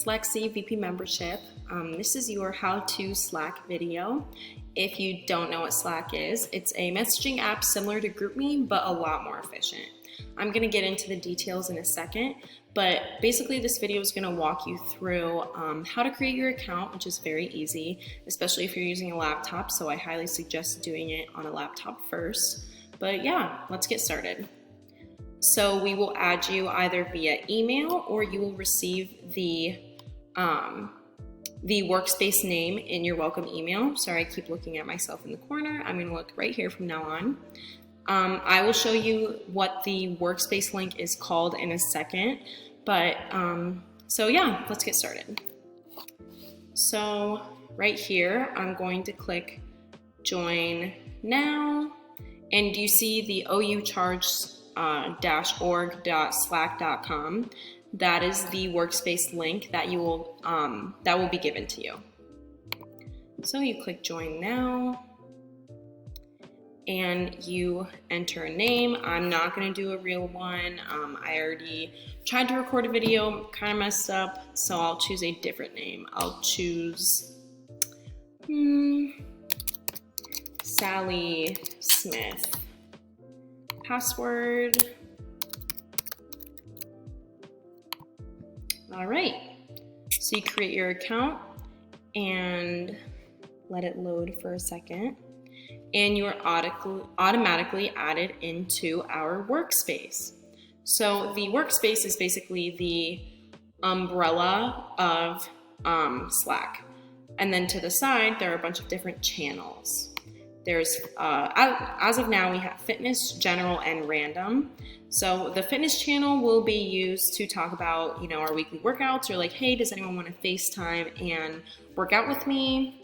Lexi, VP Membership. This is your how-to Slack video. If you don't know what Slack is, it's a messaging app similar to GroupMe, but a lot more efficient. I'm gonna get into the details in a second, but basically this video is gonna walk you through how to create your account, which is very easy, especially if you're using a laptop, so I highly suggest doing it on a laptop first. But yeah, let's get started. So we will add you either via email or you will receive the workspace name in your welcome email. Sorry, I keep looking at myself in the corner. I'm gonna look right here from now on. I will show you what the workspace link is called in a second, but so yeah, let's get started. So right here, I'm going to click join now, and you see the CHAARG-org.slack.com. That is the workspace link that you will that will be given to you. So you click join now and you enter a name. I'm not going to do a real one. I already tried to record a video, kind of messed up, so I'll choose a different name. I'll choose Sally Smith. Password. All right, so you create your account and let it load for a second, and you are automatically added into our workspace. So the workspace is basically the umbrella of Slack, and then to the side there are a bunch of different channels. There's, as of now, we have fitness, general, and random. So the fitness channel will be used to talk about, our weekly workouts, or like, hey, does anyone want to FaceTime and work out with me?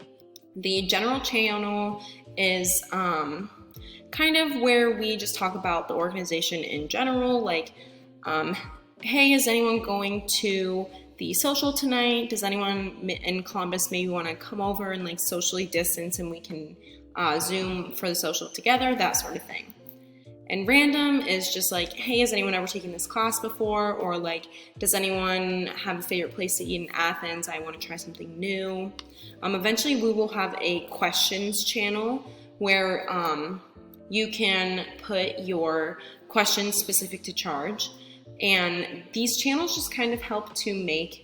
The general channel is kind of where we just talk about the organization in general, like, hey, is anyone going to the social tonight? Does anyone in Columbus maybe want to come over and like socially distance and we can Zoom for the social together, that sort of thing. And random is just like, hey, has anyone ever taken this class before? Or like, does anyone have a favorite place to eat in Athens? I want to try something new. Eventually we will have a questions channel where you can put your questions specific to CHAARG. And these channels just kind of help to make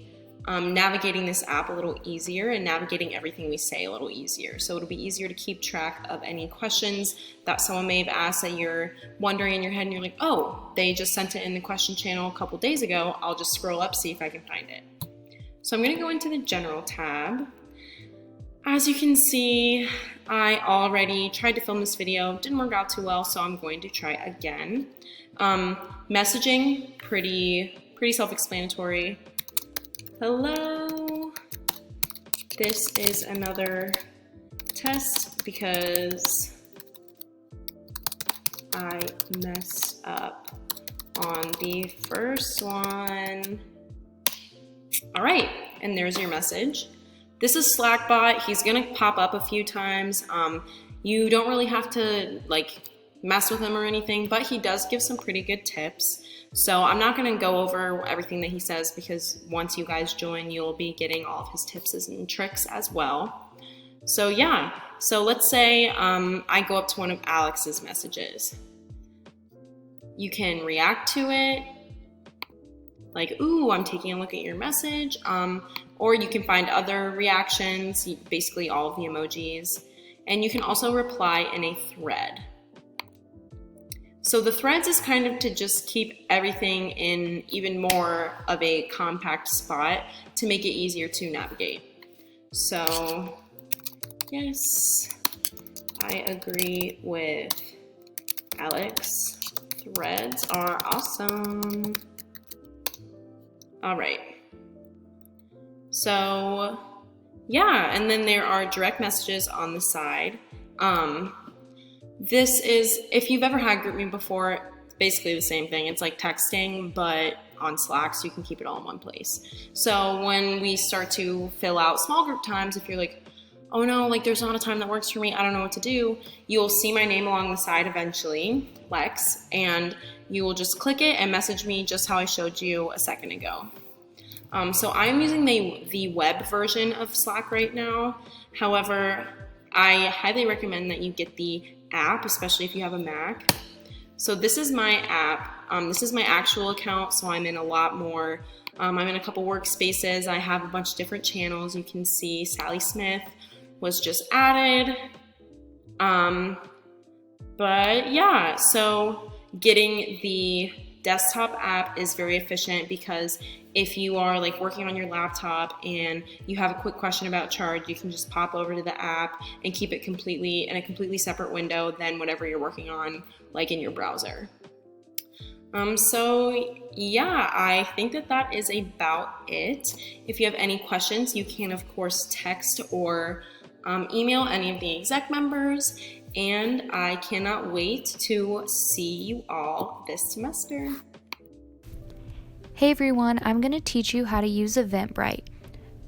navigating this app a little easier and navigating everything we say a little easier. So it'll be easier to keep track of any questions that someone may have asked that you're wondering in your head and you're like, oh, they just sent it in the question channel a couple days ago. I'll just scroll up, see if I can find it. So I'm gonna go into the general tab. As you can see, I already tried to film this video, didn't work out too well, so I'm going to try again. Messaging, pretty self-explanatory. Hello, this is another test because I messed up on the first one. All right, and there's your message. This is Slackbot. He's gonna pop up a few times. You don't really have to like mess with him or anything, but he does give some pretty good tips. So I'm not going to go over everything that he says because once you guys join, you'll be getting all of his tips and tricks as well. So yeah, so let's say I go up to one of Alex's messages. You can react to it, like, ooh, I'm taking a look at your message, or you can find other reactions, basically all of the emojis, and you can also reply in a thread. So the threads is kind of to just keep everything in even more of a compact spot to make it easier to navigate. So yes, I agree with Alex. Threads are awesome. All right. So yeah, and then there are direct messages on the side. This is, if you've ever had GroupMe before, it's basically the same thing. It's like texting, but on Slack, so you can keep it all in one place. So when we start to fill out small group times, if you're like, oh no, like there's not a time that works for me, I don't know what to do, you'll see my name along the side eventually, Lex, and you will just click it and message me just how I showed you a second ago. So I'm using the web version of Slack right now. However, I highly recommend that you get the app, especially if you have a Mac. So this is my app. This is my actual account, so I'm in a lot more. I'm in a couple workspaces. I have a bunch of different channels. You can see Sally Smith was just added. But yeah, so getting the desktop app is very efficient, because if you are like working on your laptop and you have a quick question about CHAARG, you can just pop over to the app and keep it completely in a completely separate window than whatever you're working on, like in your browser. So yeah, I think that is about it. If you have any questions, you can of course text or email any of the exec members, and I cannot wait to see you all this semester. Hey everyone, I'm going to teach you how to use Eventbrite.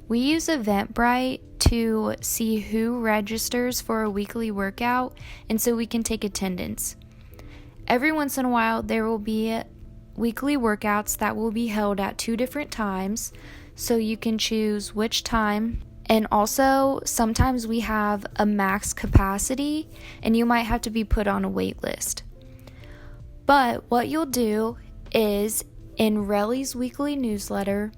We use Eventbrite to see who registers for a weekly workout, and so we can take attendance. Every once in a while, there will be weekly workouts that will be held at 2 different times, so you can choose which time. And also, sometimes we have a max capacity, and you might have to be put on a wait list. But what you'll do is, in Relly's weekly newsletter,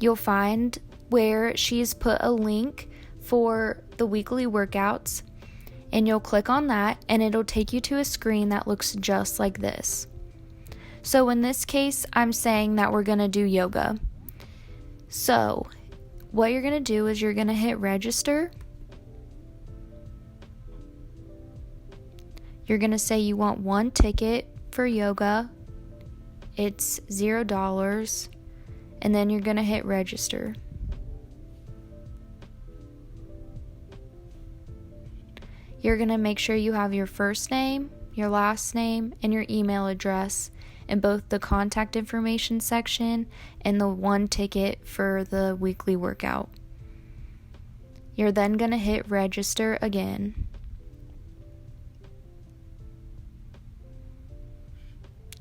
you'll find where she's put a link for the weekly workouts, and you'll click on that, and it'll take you to a screen that looks just like this. So in this case, I'm saying that we're going to do yoga. So what you're going to do is you're going to hit register. You're going to say you want 1 ticket for yoga. It's $0, and then you're going to hit register. You're going to make sure you have your first name, your last name, and your email address in both the contact information section and the 1 ticket for the weekly workout. You're then going to hit register again.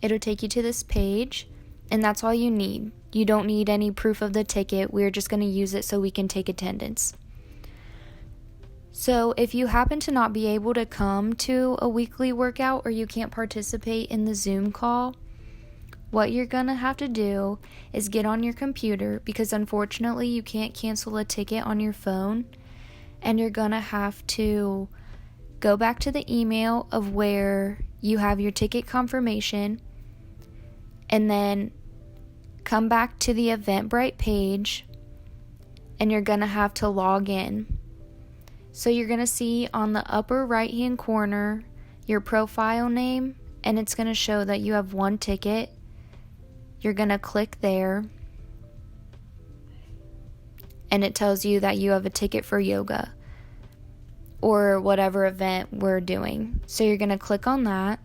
It'll take you to this page, and that's all you need. You don't need any proof of the ticket. We're just going to use it so we can take attendance. So if you happen to not be able to come to a weekly workout, or you can't participate in the Zoom call, what you're going to have to do is get on your computer, because unfortunately you can't cancel a ticket on your phone, and you're going to have to go back to the email of where you have your ticket confirmation, and then come back to the Eventbrite page, and you're going to have to log in. So you're going to see on the upper right hand corner your profile name, and it's going to show that you have 1 ticket. You're going to click there, and it tells you that you have a ticket for yoga or whatever event we're doing. So you're going to click on that,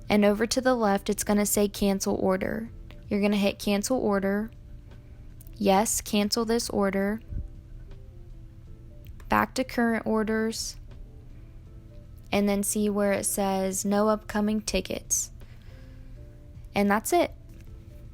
and over to the left it's going to say cancel order. You're going to hit cancel order. Yes, cancel this order. Back to current orders, and then see where it says no upcoming tickets. And that's it.